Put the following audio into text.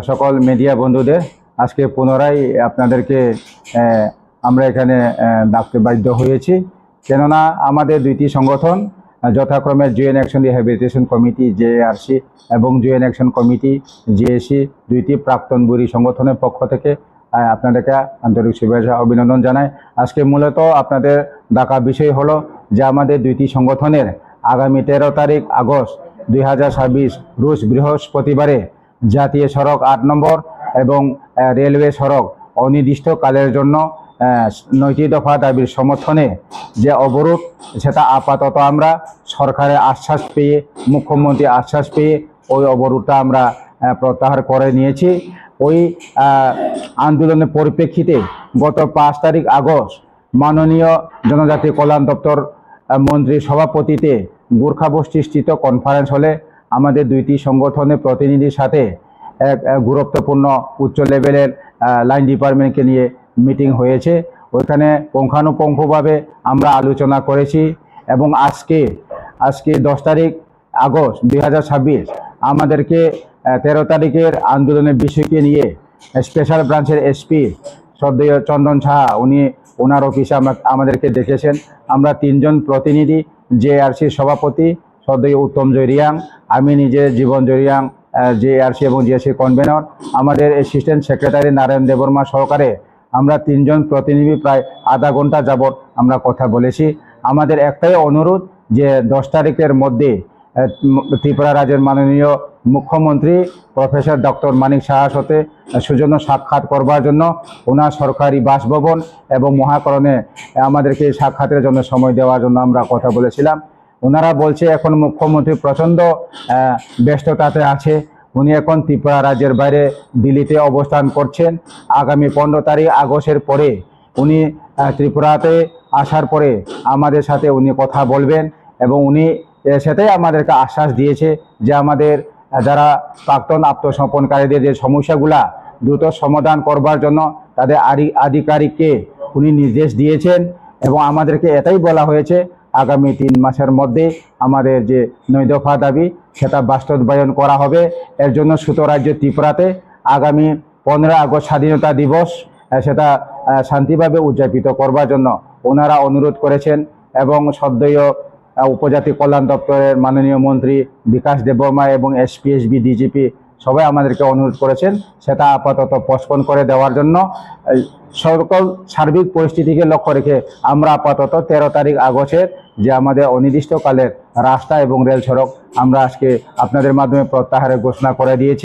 সকল মিডিয়া বন্ধুদের আজকে পুনরায় আপনাদেরকে আমরা এখানে ডাকতে বাধ্য হয়েছি, কেননা আমাদের দুইটি সংগঠন যথাক্রমে joint action rehabilitation committee JRC এবং জয়েন্ট অ্যাকশন কমিটি জেএসি দুইটি প্রাক্তন বুড়ি সংগঠনের পক্ষ থেকে আপনাদেরকে আন্তরিক শুভেচ্ছা অভিনন্দন জানাই। আজকে মূলত আপনাদের ডাকা বিষয় হলো যে আমাদের দুইটি সংগঠনের আগামী 13 তারিখ আগস্ট 2026 রোজ বৃহস্পতিবারে জাতীয় সড়ক 8 নম্বর এবং রেলওয়ে সড়ক অনির্দিষ্টকালের জন্য 9টি দফা দাবির সমর্থনে যে অবরোধ, সেটা আপাতত আমরা সরকারের আশ্বাস পেয়ে, মুখ্যমন্ত্রী আশ্বাস পেয়ে ওই অবরোধটা আমরা প্রত্যাহার করে নিয়েছি। ওই আন্দোলনের পরিপ্রেক্ষিতে গত 5 তারিখ আগস্ট মাননীয় জনজাতি কল্যাণ দপ্তর মন্ত্রীর সভাপতিতে গোর্খাবস্তিস্থিত কনফারেন্স হলে আমাদের দুইটি সংগঠনের প্রতিনিধির সাথে এক গুরুত্বপূর্ণ উচ্চ লেভেলের লাইন ডিপার্টমেন্টকে নিয়ে মিটিং হয়েছে। ওইখানে পুঙ্খানুপুঙ্খভাবে আমরা আলোচনা করেছি এবং আজকে 10 তারিখ আগস্ট 2026 আমাদেরকে 13 তারিখের আন্দোলনের বিষয়কে নিয়ে স্পেশাল ব্রাঞ্চের এসপি শ্রদ্ধেয় চন্দন সাহা ওনার অফিসে আমাদেরকে ডেকেছেন। আমরা 3 জন প্রতিনিধি, জেআরসির সভাপতি শ্রদ্ধেয় উত্তম জয়রিয়াং, আমি নিজে জীবন জয়রিয়াং জেআরসি এবং জেএসি কনভেনর, আমাদের অ্যাসিস্ট্যান্ট সেক্রেটারি নারায়ণ দেববর্মা সহকারে আমরা 3 জন প্রতিনিধি প্রায় আধা ঘন্টা যাবৎ আমরা কথা বলেছি। আমাদের একটাই অনুরোধ যে 10 তারিখের মধ্যে ত্রিপুরা রাজ্যের মাননীয় মুখ্যমন্ত্রী প্রফেসর ডক্টর মানিক সাহার সাথে সৌজন্য সাক্ষাৎ করবার জন্য ওনার সরকারি বাসভবন এবং মহাকরণে আমাদেরকে সাক্ষাতের জন্য সময় দেওয়ার জন্য আমরা কথা বলেছিলাম। ওনারা বলছে এখন মুখ্যমন্ত্রী প্রচণ্ড ব্যস্ততাতে আছে, উনি এখন ত্রিপুরা রাজ্যের বাইরে দিল্লিতে অবস্থান করছেন। আগামী 15 তারিখ আগস্টের পরে উনি ত্রিপুরাতে আসার পরে আমাদের সাথে উনি কথা বলবেন এবং উনি সেটাই আমাদেরকে আশ্বাস দিয়েছে যে আমাদের যারা প্রাক্তন আত্মসমর্পণকারীদের যে সমস্যাগুলা দ্রুত সমাধান করবার জন্য তাদের আধিকারিককে উনি নির্দেশ দিয়েছেন এবং আমাদেরকে এটাই বলা হয়েছে আগামী 3 মাসের মধ্যে আমাদের যে 9 দফা দাবি সেটা বাস্তবায়ন করা হবে। এর জন্য ছোট রাজ্য ত্রিপুরাতে আগামী 15 আগস্ট স্বাধীনতা দিবস সেটা শান্তিভাবে উদযাপিত করবার জন্য ওনারা অনুরোধ করেছেন এবং সদ্যয় উপজাতি কল্যাণ দপ্তরের মাননীয় মন্ত্রী বিকাশ দেববর্মা এবং এসপি ডিজিপি সবাই আমাদেরকে অনুরোধ করেছেন সেটা আপাতত পোস্টপোন করে দেওয়ার জন্য। সকল সার্বিক পরিস্থিতিকে লক্ষ্য রেখে আমরা আপাতত 13 তারিখ আগস্টের যে আমাদের অনির্দিষ্টকালের রাস্তা এবং রেল সড়ক আমরা আজকে আপনাদের মাধ্যমে প্রত্যাহারের ঘোষণা করে দিয়েছি।